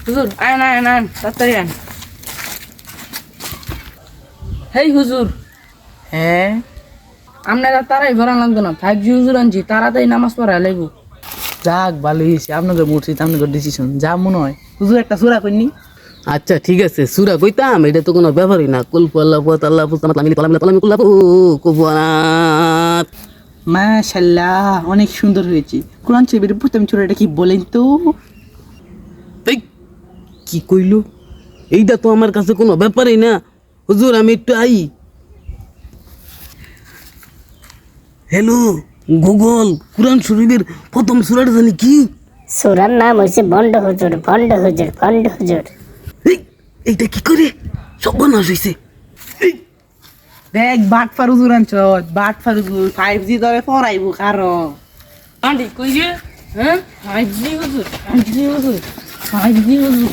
হুজুর আন আন আন তাড়াতাড়ি আন। হেই হুজুর, হ্যাঁ আপনারা তারাই ভরা লাগতো না, 5G হুজুর আনছি, তাড়াতাড়ি নামাজ পড়া লাগবো। যাক ভালো হয়েছে, আপনাদের মসজিদ আপনাদের ডিসিশন যা মনে হয়। হুজুর একটা সূরা কইনি। আচ্ছা ঠিক আছে সুরা কইতাম, এটা তো কোনো ব্যাপারই না। কুল আল্লাহ আল্লাহ লামিলি তালামিলা তালামি কুল্লাহ কুবুয়ানাত। মাশাআল্লাহ অনেক সুন্দর হয়েছে। কোরআন শরীফের প্রথম সূরাটা কি বলেন তো? এই কি কইলো? এইটা তো আমার কাছে কোনো ব্যাপারই না। হুজুর আমি একটু আই। হ্যালো গুগল, কোরআন শরীফের প্রথম সূরাটা জানি কি? সূরার নাম হইছে ভণ্ড হুজুর, ভণ্ড হুজুর, ভণ্ড হুজুর। এই এইটা কি করে সর্বনাশ হইছে? এই দেখ বাটফার হুজুর আনছ, বাটফার হুজুর 5G ধরে পড়াইবো কারো। আন্টি কই রে? হ্যাঁ 5G হুজুর, 5G হুজুর, 5G হুজুর।